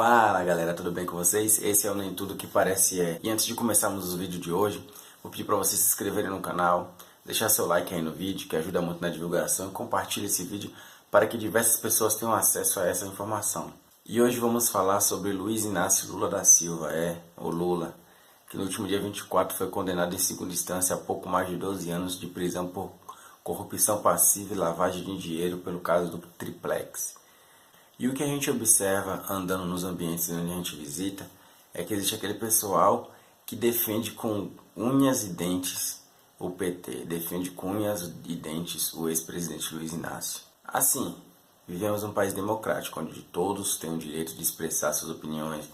Fala galera, tudo bem com vocês? Esse é o Nem Tudo Que Parece É. E antes de começarmos o vídeo de hoje, vou pedir para vocês se inscreverem no canal, deixar seu like aí no vídeo, que ajuda muito na divulgação, e compartilhe esse vídeo para que diversas pessoas tenham acesso a essa informação. E hoje vamos falar sobre Luiz Inácio Lula da Silva, o Lula, que no último dia 24 foi condenado em segunda instância a pouco mais de 12 anos de prisão por corrupção passiva e lavagem de dinheiro pelo caso do Triplex. E o que a gente observa andando nos ambientes onde a gente visita é que existe aquele pessoal que defende com unhas e dentes o PT, defende com unhas e dentes o ex-presidente Luiz Inácio. Assim, vivemos um país democrático, onde todos têm o direito de expressar suas opiniões,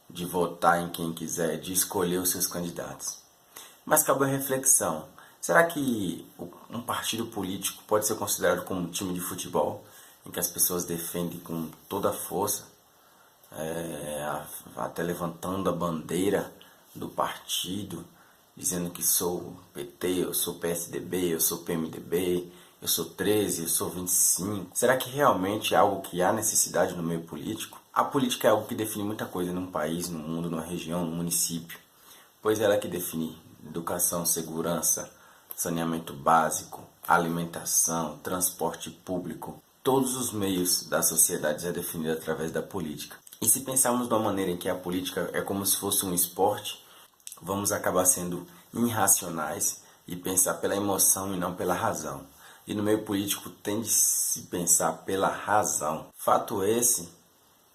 de votar em quem quiser, de escolher os seus candidatos. Mas cabe a reflexão, será que um partido político pode ser considerado como um time de futebol, em que as pessoas defendem com toda a força, até levantando a bandeira do partido, dizendo que sou PT, eu sou PSDB, eu sou PMDB, eu sou 13, eu sou 25. Será que realmente é algo que há necessidade no meio político? A política é algo que define muita coisa num país, no mundo, numa região, num município, pois ela é que define educação, segurança, saneamento básico, alimentação, transporte público. Todos os meios da sociedade é definido através da política. E se pensarmos de uma maneira em que a política é como se fosse um esporte, vamos acabar sendo irracionais e pensar pela emoção e não pela razão. E no meio político tem de se pensar pela razão. Fato esse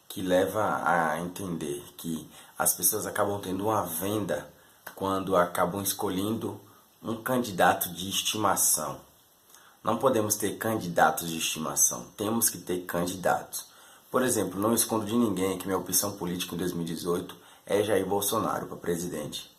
que leva a entender que as pessoas acabam tendo uma venda quando acabam escolhendo um candidato de estimação. Não podemos ter candidatos de estimação, temos que ter candidatos. Por exemplo, não escondo de ninguém que minha opção política em 2018 é Jair Bolsonaro para presidente.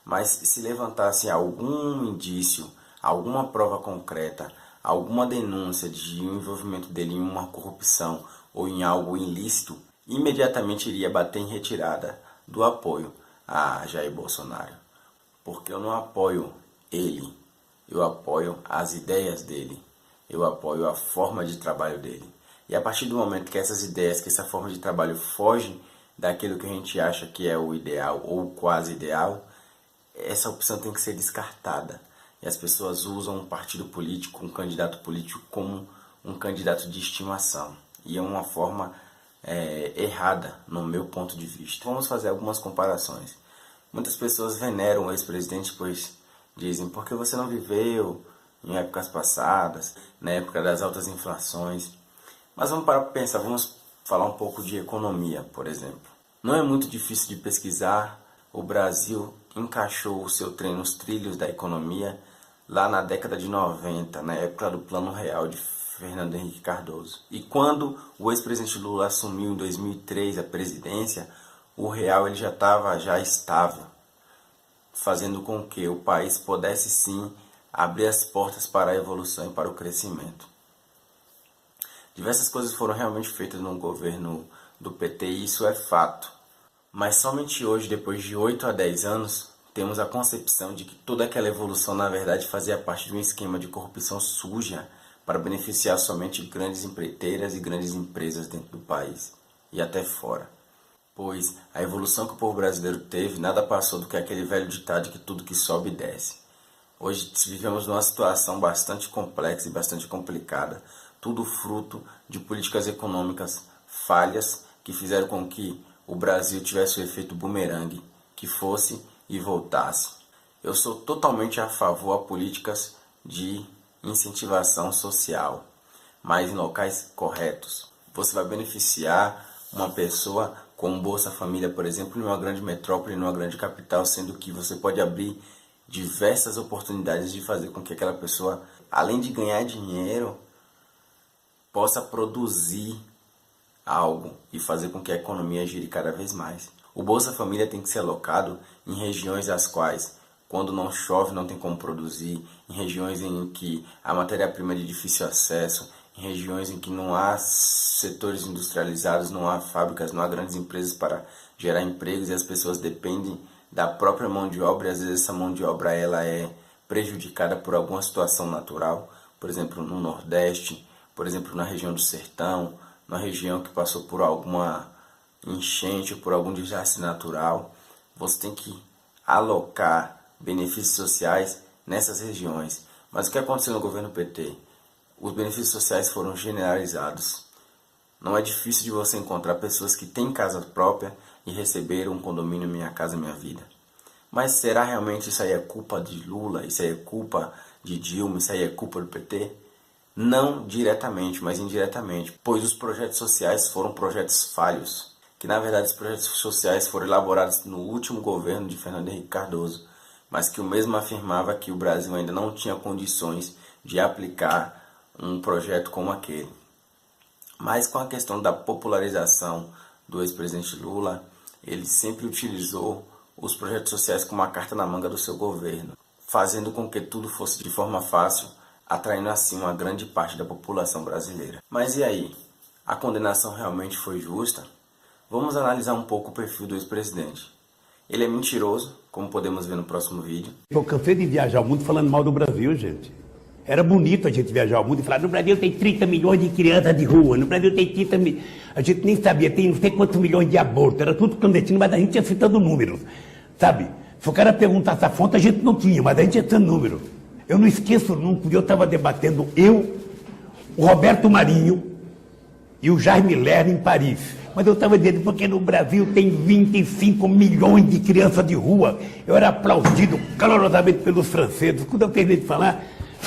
Mas se levantasse algum indício, alguma prova concreta, alguma denúncia de envolvimento dele em uma corrupção ou em algo ilícito, imediatamente iria bater em retirada do apoio a Jair Bolsonaro. Porque eu não apoio ele. Eu apoio as ideias dele, eu apoio a forma de trabalho dele. E a partir do momento que essas ideias, que essa forma de trabalho foge daquilo que a gente acha que é o ideal ou quase ideal, essa opção tem que ser descartada. E as pessoas usam um partido político, um candidato político como um candidato de estimação. E é uma forma errada no meu ponto de vista. Vamos fazer algumas comparações. Muitas pessoas veneram o ex-presidente, pois dizem, porque você não viveu em épocas passadas, na época das altas inflações. Mas vamos parar para pensar, vamos falar um pouco de economia, por exemplo. Não é muito difícil de pesquisar, o Brasil encaixou o seu trem nos trilhos da economia lá na década de 90, na época do Plano Real de Fernando Henrique Cardoso. E quando o ex-presidente Lula assumiu em 2003 a presidência, o real ele já estava estável, fazendo com que o país pudesse sim abrir as portas para a evolução e para o crescimento. Diversas coisas foram realmente feitas no governo do PT e isso é fato. Mas somente hoje, depois de 8 a 10 anos, temos a concepção de que toda aquela evolução na verdade fazia parte de um esquema de corrupção suja para beneficiar somente grandes empreiteiras e grandes empresas dentro do país e até fora. Pois a evolução que o povo brasileiro teve nada passou do que aquele velho ditado que tudo que sobe desce. Hoje vivemos numa situação bastante complexa e bastante complicada, tudo fruto de políticas econômicas falhas que fizeram com que o Brasil tivesse o efeito bumerangue, que fosse e voltasse. Eu sou totalmente a favor a políticas de incentivação social, mas em locais corretos. Você vai beneficiar uma pessoa com Bolsa Família, por exemplo, em uma grande metrópole, numa grande capital, sendo que você pode abrir diversas oportunidades de fazer com que aquela pessoa, além de ganhar dinheiro, possa produzir algo e fazer com que a economia gire cada vez mais. O Bolsa Família tem que ser alocado em regiões as quais, quando não chove, não tem como produzir, em regiões em que a matéria-prima é de difícil acesso, em regiões em que não há setores industrializados, não há fábricas, não há grandes empresas para gerar empregos e as pessoas dependem da própria mão de obra e às vezes essa mão de obra ela é prejudicada por alguma situação natural, por exemplo no Nordeste, por exemplo na região do Sertão, na região que passou por alguma enchente ou por algum desastre natural, você tem que alocar benefícios sociais nessas regiões. Mas o que aconteceu no governo PT? Os benefícios sociais foram generalizados. Não é difícil de você encontrar pessoas que têm casa própria e receberam um condomínio Minha Casa Minha Vida. Mas será realmente isso aí é culpa de Lula? Isso aí é culpa de Dilma? Isso aí é culpa do PT? Não diretamente, mas indiretamente, pois os projetos sociais foram projetos falhos, que na verdade os projetos sociais foram elaborados no último governo de Fernando Henrique Cardoso, mas que o mesmo afirmava que o Brasil ainda não tinha condições de aplicar um projeto como aquele. Mas com a questão da popularização do ex-presidente Lula, ele sempre utilizou os projetos sociais como uma carta na manga do seu governo, fazendo com que tudo fosse de forma fácil, atraindo assim uma grande parte da população brasileira. Mas e aí? A condenação realmente foi justa? Vamos analisar um pouco o perfil do ex-presidente. Ele é mentiroso, como podemos ver no próximo vídeo. Eu cansei de viajar o mundo falando mal do Brasil, gente. Era bonito a gente viajar o mundo e falar, no Brasil tem 30 milhões de crianças de rua, no Brasil tem 30 milhões... A gente nem sabia, tem não sei quantos milhões de abortos, era tudo clandestino, mas a gente ia citando números, sabe? Se o cara perguntasse a fonte, a gente não tinha, mas a gente ia citando números. Eu não esqueço nunca, eu estava debatendo, o Roberto Marinho e o Jaime Lerner em Paris. Mas eu estava dizendo, porque no Brasil tem 25 milhões de crianças de rua. Eu era aplaudido calorosamente pelos franceses. Quando eu terminei de falar,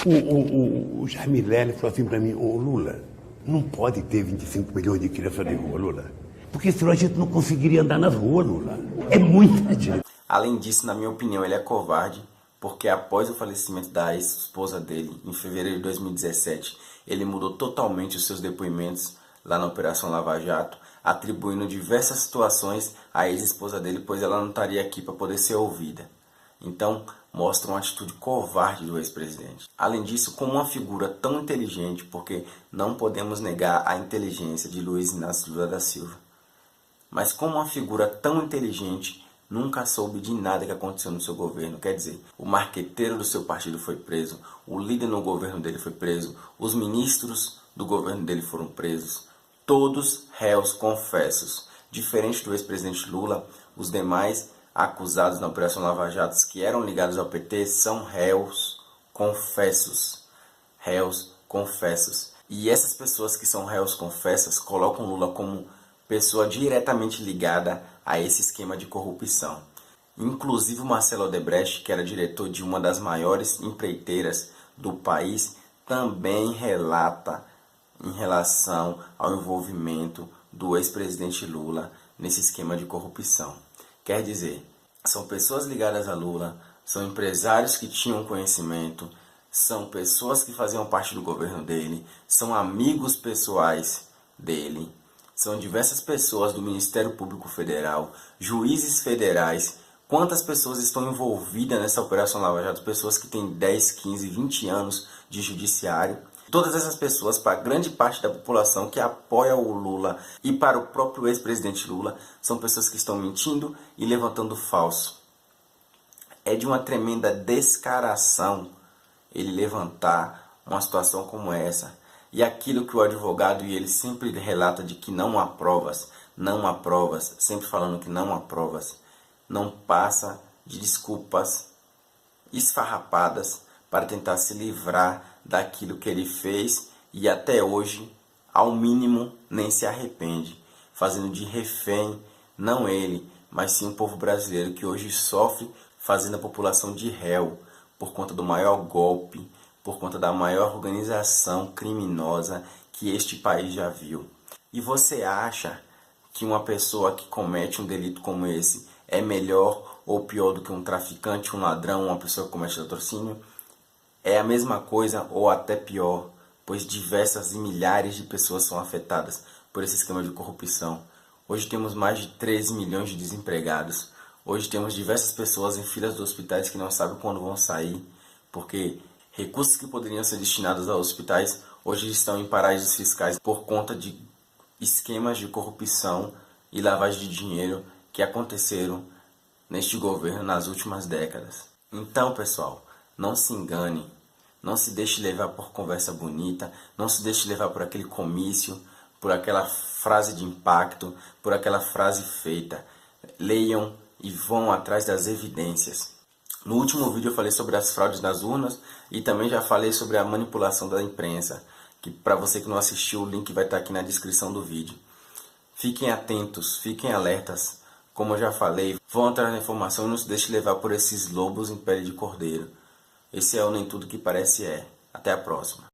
o Jaime Lerner falou assim para mim, ô Lula, não pode ter 25 milhões de crianças de rua, Lula. Porque senão a gente não conseguiria andar nas ruas, Lula. É muita gente. Além disso, na minha opinião, ele é covarde, porque após o falecimento da ex-esposa dele, em fevereiro de 2017, ele mudou totalmente os seus depoimentos lá na Operação Lava Jato, atribuindo diversas situações à ex-esposa dele, pois ela não estaria aqui para poder ser ouvida. Então, mostra uma atitude covarde do ex-presidente. Além disso, como uma figura tão inteligente, porque não podemos negar a inteligência de Luiz Inácio Lula da Silva, mas como uma figura tão inteligente, nunca soube de nada que aconteceu no seu governo. Quer dizer, o marqueteiro do seu partido foi preso, o líder no governo dele foi preso, os ministros do governo dele foram presos, todos réus confessos. Diferente do ex-presidente Lula, os demais acusados na Operação Lava Jato que eram ligados ao PT são réus confessos. Réus confessos. E essas pessoas que são réus confessas colocam Lula como pessoa diretamente ligada a esse esquema de corrupção. Inclusive o Marcelo Odebrecht, que era diretor de uma das maiores empreiteiras do país, também relata em relação ao envolvimento do ex-presidente Lula nesse esquema de corrupção. Quer dizer, são pessoas ligadas a Lula, são empresários que tinham conhecimento, são pessoas que faziam parte do governo dele, são amigos pessoais dele, são diversas pessoas do Ministério Público Federal, juízes federais. Quantas pessoas estão envolvidas nessa Operação Lava Jato? Pessoas que têm 10, 15, 20 anos de judiciário. Todas essas pessoas, para grande parte da população que apoia o Lula e para o próprio ex-presidente Lula, são pessoas que estão mentindo e levantando falso. É de uma tremenda descaração ele levantar uma situação como essa. E aquilo que o advogado e ele sempre relata de que não há provas, sempre falando que não há provas, não passa de desculpas esfarrapadas para tentar se livrar daquilo que ele fez e até hoje, ao mínimo, nem se arrepende, fazendo de refém, não ele, mas sim o povo brasileiro que hoje sofre, fazendo a população de réu por conta do maior golpe, por conta da maior organização criminosa que este país já viu. E você acha que uma pessoa que comete um delito como esse é melhor ou pior do que um traficante, um ladrão, uma pessoa que comete latrocínio? É a mesma coisa ou até pior, pois diversas e milhares de pessoas são afetadas por esse esquema de corrupção. Hoje temos mais de 13 milhões de desempregados. Hoje temos diversas pessoas em filas dos hospitais que não sabem quando vão sair, porque recursos que poderiam ser destinados aos hospitais hoje estão em paraísos fiscais por conta de esquemas de corrupção e lavagem de dinheiro que aconteceram neste governo nas últimas décadas. Então, pessoal, não se engane, não se deixe levar por conversa bonita, não se deixe levar por aquele comício, por aquela frase de impacto, por aquela frase feita. Leiam e vão atrás das evidências. No último vídeo eu falei sobre as fraudes nas urnas e também já falei sobre a manipulação da imprensa, que para você que não assistiu, o link vai estar aqui na descrição do vídeo. Fiquem atentos, fiquem alertas, como eu já falei, vão atrás da informação e não se deixe levar por esses lobos em pele de cordeiro. Esse é o Nem Tudo Que Parece É. Até a próxima.